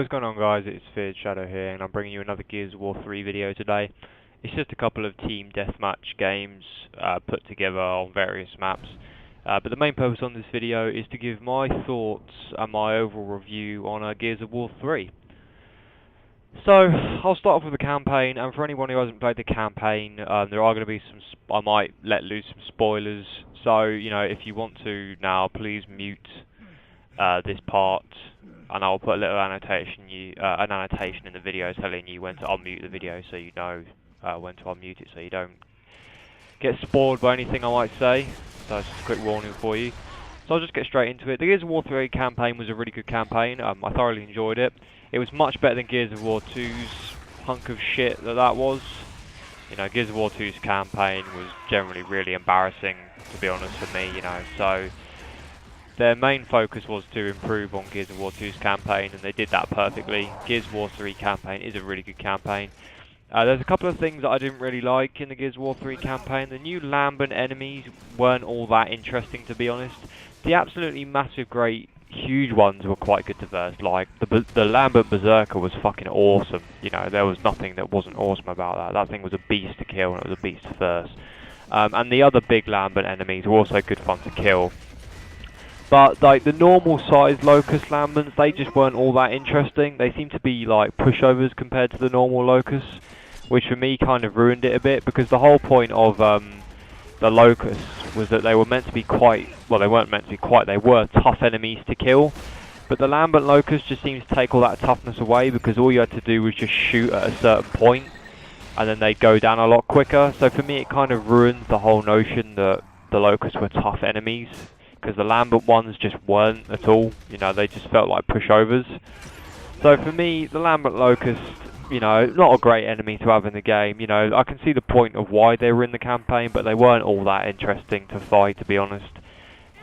What's going on, guys? It's Feared Shadow here, and I'm bringing you another Gears of War 3 video today. It's just a couple of team deathmatch games put together on various maps. But the main purpose on this video is to give my thoughts and my overall review on Gears of War 3. So, I'll start off with the campaign, and for anyone who hasn't played the campaign, there are going to be I might let loose some spoilers. So, you know, if you want to now, please mute this part, and I'll put a little annotation in the video telling you when to unmute the video, so you know when to unmute it, so you don't get spoiled by anything I might say. So it's just a quick warning for you. So I'll just get straight into it. The Gears of War 3 campaign was a really good campaign. I thoroughly enjoyed it. It was much better than Gears of War 2's hunk of shit that was. You know, Gears of War 2's campaign was generally really embarrassing, to be honest, for me, you know, so their main focus was to improve on Gears of War 2's campaign, and they did that perfectly. Gears of War 3 campaign is a really good campaign. There's a couple of things that I didn't really like in the Gears of War 3 campaign. The new Lambent enemies weren't all that interesting, to be honest. The absolutely massive, great, huge ones were quite good to verse. Like, the Lambent Berserker was fucking awesome. You know, there was nothing that wasn't awesome about that. That thing was a beast to kill, and it was a beast to verse. And the other big Lambent enemies were also good fun to kill. But like the normal sized Locust Lambents, they just weren't all that interesting. They seemed to be like pushovers compared to the normal Locusts, which for me kind of ruined it a bit, because the whole point of the Locusts was that they were meant to be quite, well, they weren't meant to be quite, they were tough enemies to kill. But the Lambent Locust just seems to take all that toughness away, because all you had to do was just shoot at a certain point, and then they'd go down a lot quicker. So for me it kind of ruined the whole notion that the Locusts were tough enemies, because the Lambent ones just weren't at all. You know, they just felt like pushovers. So for me, the Lambent Locust, you know, not a great enemy to have in the game. You know, I can see the point of why they were in the campaign, but they weren't all that interesting to fight, to be honest.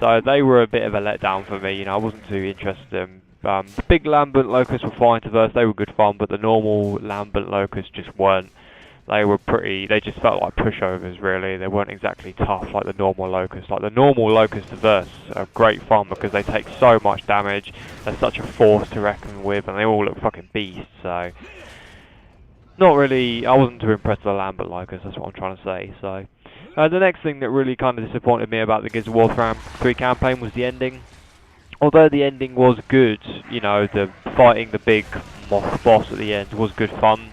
So they were a bit of a letdown for me. You know, I wasn't too interested in them. The big Lambent Locusts were fine to verse, they were good fun, but the normal Lambent Locusts just weren't. They just felt like pushovers, really. They weren't exactly tough like the normal Locusts. Like the normal Locusts to verse are great fun because they take so much damage. They're such a force to reckon with, and they all look fucking beasts, so not really, I wasn't too impressed with the Lambent Locusts, that's what I'm trying to say. So the next thing that really kind of disappointed me about the Gears of War 3 campaign was the ending. Although the ending was good, you know, the fighting the big moth boss at the end was good fun.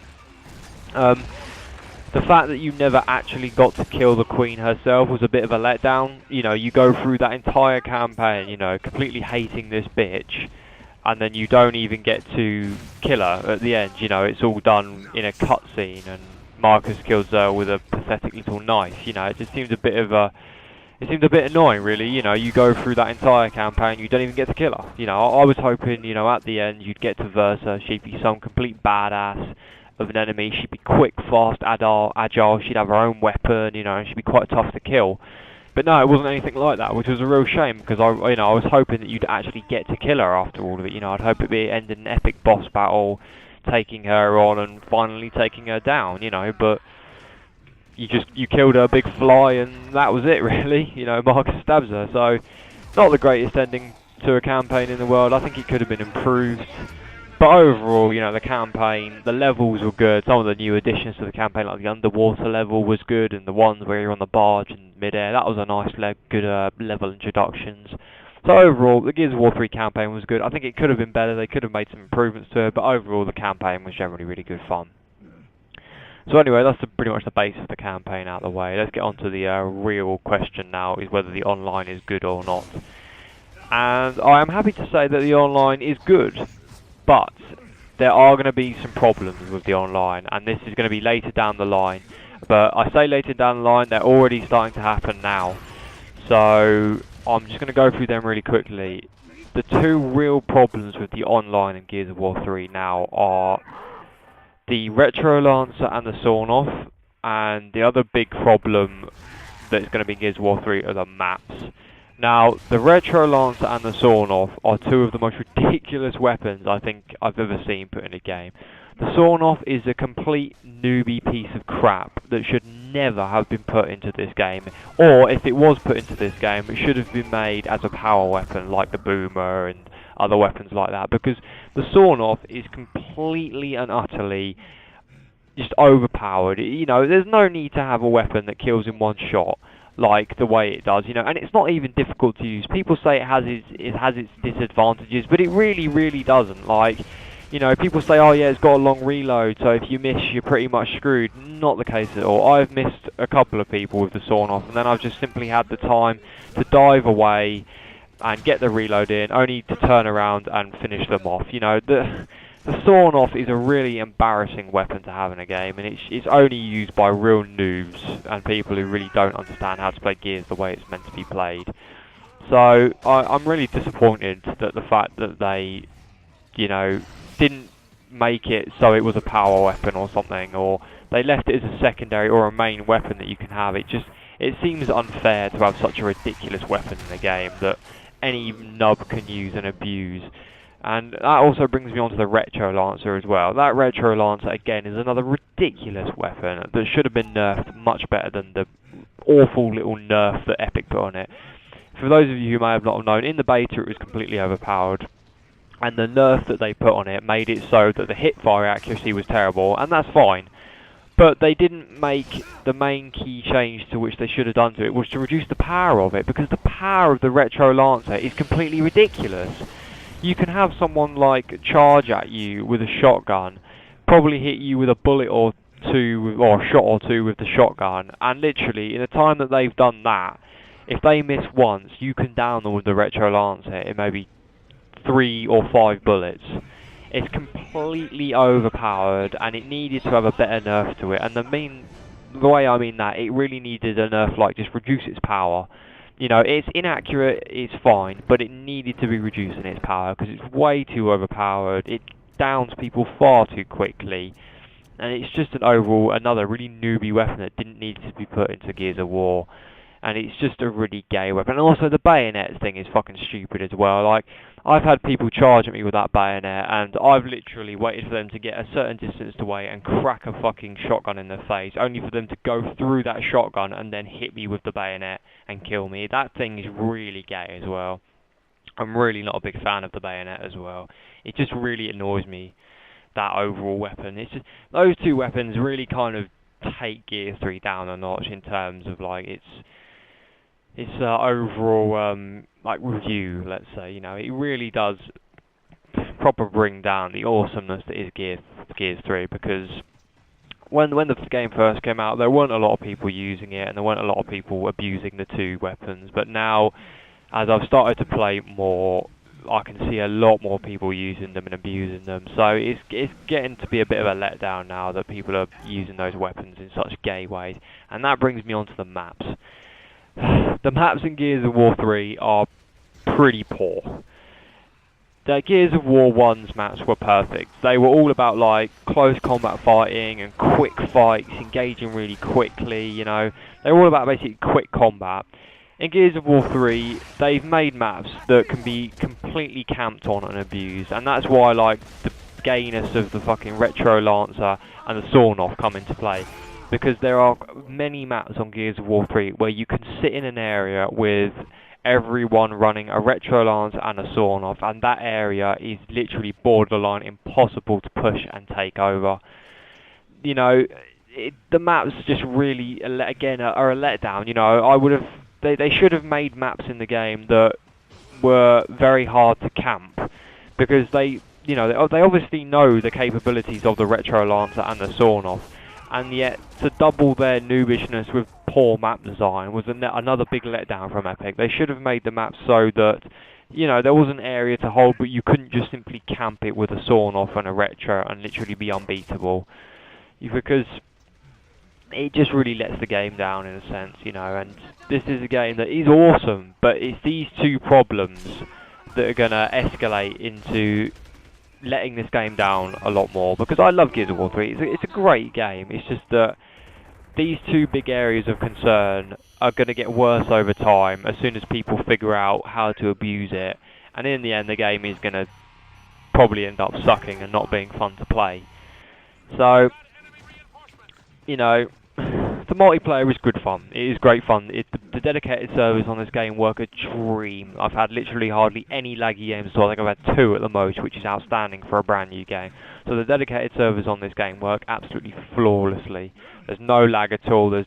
The fact that you never actually got to kill the Queen herself was a bit of a letdown. You know, you go through that entire campaign, you know, completely hating this bitch, and then you don't even get to kill her at the end. You know, it's all done in a cutscene, and Marcus kills her with a pathetic little knife. You know, it just seemed a bit annoying, really. You know, you go through that entire campaign, you don't even get to kill her. You know, I was hoping, you know, at the end you'd get to verse her, she'd be some complete badass of an enemy, she'd be quick, fast, agile, she'd have her own weapon, you know, and she'd be quite tough to kill. But no, it wasn't anything like that, which was a real shame, because I was hoping that you'd actually get to kill her after all of it. You know, I'd hope it'd end in an epic boss battle, taking her on and finally taking her down, you know, but you killed her big fly and that was it, really. You know, Marcus stabs her, so not the greatest ending to a campaign in the world. I think it could have been improved. But overall, you know, the campaign, the levels were good. Some of the new additions to the campaign, like the underwater level, was good, and the ones where you're on the barge in mid-air, that was a nice, good level introductions. So overall, the Gears of War 3 campaign was good. I think it could have been better. They could have made some improvements to it, but overall, the campaign was generally really good fun. So anyway, that's pretty much the base of the campaign out of the way. Let's get on to the real question now, is whether the online is good or not. And I am happy to say that the online is good. But there are going to be some problems with the online, and this is going to be later down the line. But I say later down the line, they're already starting to happen now. So I'm just going to go through them really quickly. The two real problems with the online in Gears of War 3 now are the Retro Lancer and the Sawn-Off, and the other big problem that's going to be in Gears of War 3 are the maps. Now, the Retro Lancer and the Sawn-Off are two of the most ridiculous weapons I think I've ever seen put in a game. The Sawn-Off is a complete newbie piece of crap that should never have been put into this game. Or, if it was put into this game, it should have been made as a power weapon like the Boomer and other weapons like that, because the Sawn-Off is completely and utterly just overpowered. You know, there's no need to have a weapon that kills in one shot like the way it does, you know, and it's not even difficult to use. People say it has its disadvantages, but it really doesn't. Like, you know, people say, oh yeah, it's got a long reload, so if you miss, you're pretty much screwed. Not the case at all. I've missed a couple of people with the Sawn-Off, and then I've just simply had the time to dive away and get the reload in, only to turn around and finish them off. You know, the Sawn-Off is a really embarrassing weapon to have in a game, and it's only used by real noobs and people who really don't understand how to play Gears the way it's meant to be played. So I'm really disappointed that the fact that they, you know, didn't make it so it was a power weapon or something, or they left it as a secondary or a main weapon that you can have. It seems unfair to have such a ridiculous weapon in the game that any nub can use and abuse. And that also brings me on to the Retro Lancer as well. That Retro Lancer, again, is another ridiculous weapon that should have been nerfed much better than the awful little nerf that Epic put on it. For those of you who may have not known, in the beta it was completely overpowered, and the nerf that they put on it made it so that the hipfire accuracy was terrible, and that's fine. But they didn't make the main key change to which they should have done to it, was to reduce the power of it, because the power of the Retro Lancer is completely ridiculous. You can have someone like charge at you with a shotgun, probably hit you with a bullet or two, or a shot or two with the shotgun, and literally, in the time that they've done that, if they miss once, you can down them with the Retro Lancer in maybe 3 or 5 bullets. It's completely overpowered, and it needed to have a better nerf to it, and the way I mean that, it really needed a nerf like just reduce its power. You know, it's inaccurate, it's fine, but it needed to be reduced in its power, because it's way too overpowered, it downs people far too quickly, and it's just an overall, another really newbie weapon that didn't need to be put into Gears of War, and it's just a really gay weapon. And also the bayonet thing is fucking stupid as well. Like, I've had people charge at me with that bayonet, and I've literally waited for them to get a certain distance away and crack a fucking shotgun in their face, only for them to go through that shotgun and then hit me with the bayonet and kill me. That thing is really gay as well. I'm really not a big fan of the bayonet as well. It just really annoys me, that overall weapon. It's just, those two weapons really kind of take Gears 3 down a notch in terms of like its overall like review, let's say. You know, it really does proper bring down the awesomeness that is Gears 3, because when the game first came out, there weren't a lot of people using it, and there weren't a lot of people abusing the two weapons. But now, as I've started to play more, I can see a lot more people using them and abusing them. So it's getting to be a bit of a letdown now that people are using those weapons in such gay ways. And that brings me on to the maps. The maps in Gears of War 3 are pretty poor. The Gears of War 1's maps were perfect. They were all about like close combat fighting and quick fights, engaging really quickly, you know. They were all about basically quick combat. In Gears of War 3, they've made maps that can be completely camped on and abused, and that's why like the gayness of the fucking Retro Lancer and the Sawn-Off come into play. Because there are many maps on Gears of War 3 where you can sit in an area with everyone running a Retro Lance and a Sawn-Off, and that area is literally borderline impossible to push and take over. You know, the maps just really, again, are a letdown. You know, they should have made maps in the game that were very hard to camp, because they obviously know the capabilities of the Retro Lancer and the Sawn-Off, and yet to double their noobishness with poor map design was another big letdown from Epic. They should have made the maps so that, you know, there was an area to hold, but you couldn't just simply camp it with a Sawn-Off and a Retro and literally be unbeatable, because it just really lets the game down in a sense, you know. And this is a game that is awesome, but it's these two problems that are going to escalate into letting this game down a lot more, because I love Gears of War 3, it's a great game. It's just that these two big areas of concern are going to get worse over time as soon as people figure out how to abuse it, and in the end the game is going to probably end up sucking and not being fun to play. So, you know, the multiplayer is good fun. It is great fun. The dedicated servers on this game work a dream. I've had literally hardly any laggy games, so I think I've had 2 at the most, which is outstanding for a brand new game. So the dedicated servers on this game work absolutely flawlessly. There's no lag at all. There's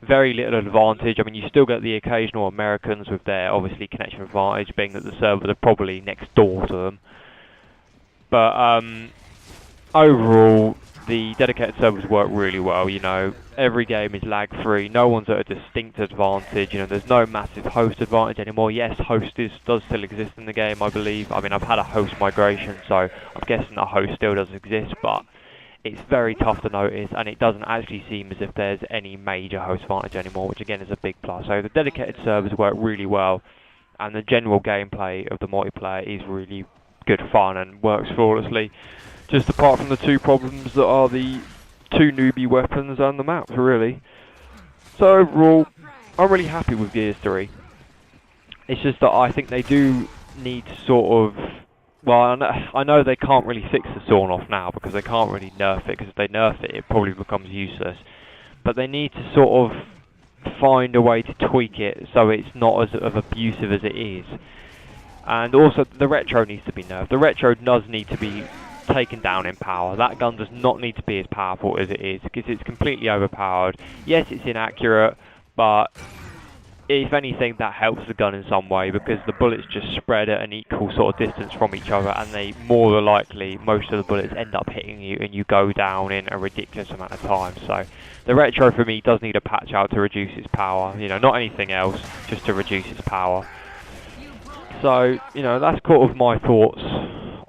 very little advantage. I mean, you still get the occasional Americans with their, obviously, connection advantage, being that the servers are probably next door to them. But overall, the dedicated servers work really well. You know, every game is lag-free. No one's at a distinct advantage. You know, there's no massive host advantage anymore. Yes, host does still exist in the game, I believe. I mean, I've had a host migration, so I'm guessing that host still does exist, but it's very tough to notice, and it doesn't actually seem as if there's any major host advantage anymore, which again is a big plus. So the dedicated servers work really well, and the general gameplay of the multiplayer is really good fun and works flawlessly. Just apart from the 2 problems that are the 2 newbie weapons and the maps, really. So overall, I'm really happy with Gears 3. It's just that I think they do need to sort of... Well, I know they can't really fix the sawn off now because they can't really nerf it, because if they nerf it, it probably becomes useless. But they need to sort of find a way to tweak it so it's not as abusive as it is. And also, the retro needs to be nerfed. The retro does need to be taken down in power. That gun does not need to be as powerful as it is, because it's completely overpowered. Yes, it's inaccurate, but if anything, that helps the gun in some way, because the bullets just spread at an equal sort of distance from each other, and they more than likely, most of the bullets end up hitting you and you go down in a ridiculous amount of time. So the retro for me does need a patch out to reduce its power, you know, not anything else, just to reduce its power. So, you know, that's sort of my thoughts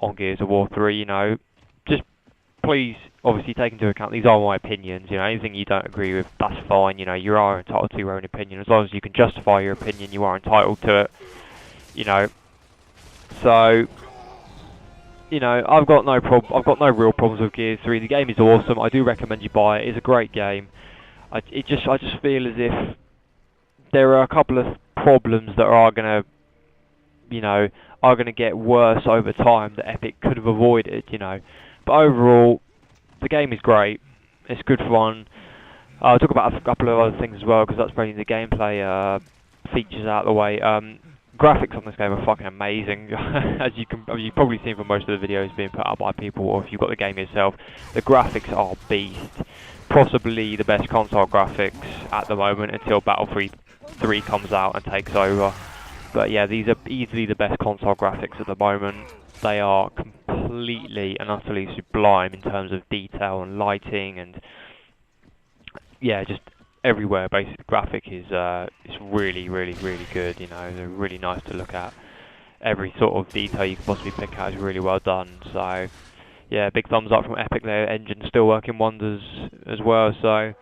on Gears of War 3, you know. Just please, obviously, take into account these are my opinions, you know. Anything you don't agree with, that's fine, you know. You are entitled to your own opinion. As long as you can justify your opinion, you are entitled to it, you know. So, you know, I've got no real problems with Gears 3. The game is awesome. I do recommend you buy it. It's a great game. I just feel as if there are a couple of problems that are going to, you know, are going to get worse over time that Epic could have avoided, you know. But overall, the game is great. It's good fun. I'll talk about a couple of other things as well, because that's bringing the gameplay features out of the way. Graphics on this game are fucking amazing, as you've probably seen from most of the videos being put up by people, or if you've got the game yourself. The graphics are beast. Possibly the best console graphics at the moment until Battlefield 3 comes out and takes over. But yeah, these are easily the best console graphics at the moment. They are completely and utterly sublime in terms of detail and lighting, and yeah, just everywhere. Basically, the graphic is really, really, really good. You know, they're really nice to look at. Every sort of detail you can possibly pick out is really well done. So yeah, big thumbs up from Epic. Their engine's still working wonders as well. So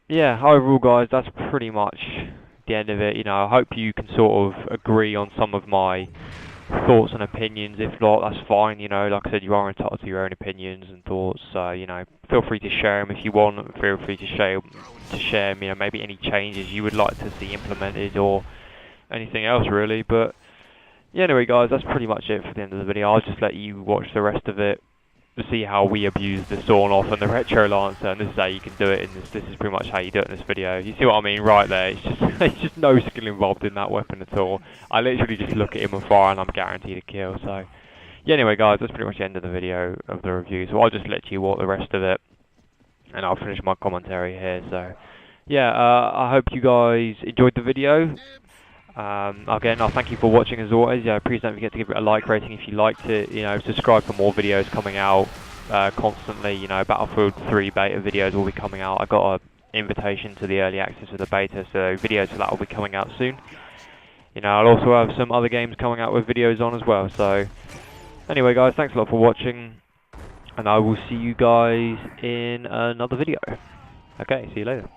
yeah, overall, guys, that's pretty much the end of it. You know, I hope you can sort of agree on some of my thoughts and opinions. If not, that's fine. You know, like I said, you are entitled to your own opinions and thoughts. So you know, feel free to share them if you want. Feel free to share you know, maybe any changes you would like to see implemented or anything else really. But yeah, anyway, guys, that's pretty much it for the end of the video. I'll just let you watch the rest of it to see how we abuse the sawn off and the retro lancer, and this is how you can do it. And this is pretty much how you do it in this video. You see what I mean right there? It's just no skill involved in that weapon at all. I literally just look at him and fire, and I'm guaranteed a kill. So yeah, anyway, guys, that's pretty much the end of the video of the review. So I'll just let you watch the rest of it, and I'll finish my commentary here. So yeah, I hope you guys enjoyed the video. Again, I'll thank you for watching as always. Yeah, please don't forget to give it a like rating if you liked it. You know, subscribe for more videos coming out constantly. You know, Battlefield 3 beta videos will be coming out. I got an invitation to the early access of the beta, so videos for that will be coming out soon. You know, I'll also have some other games coming out with videos on as well. So anyway, guys, thanks a lot for watching, and I will see you guys in another video. Okay, see you later.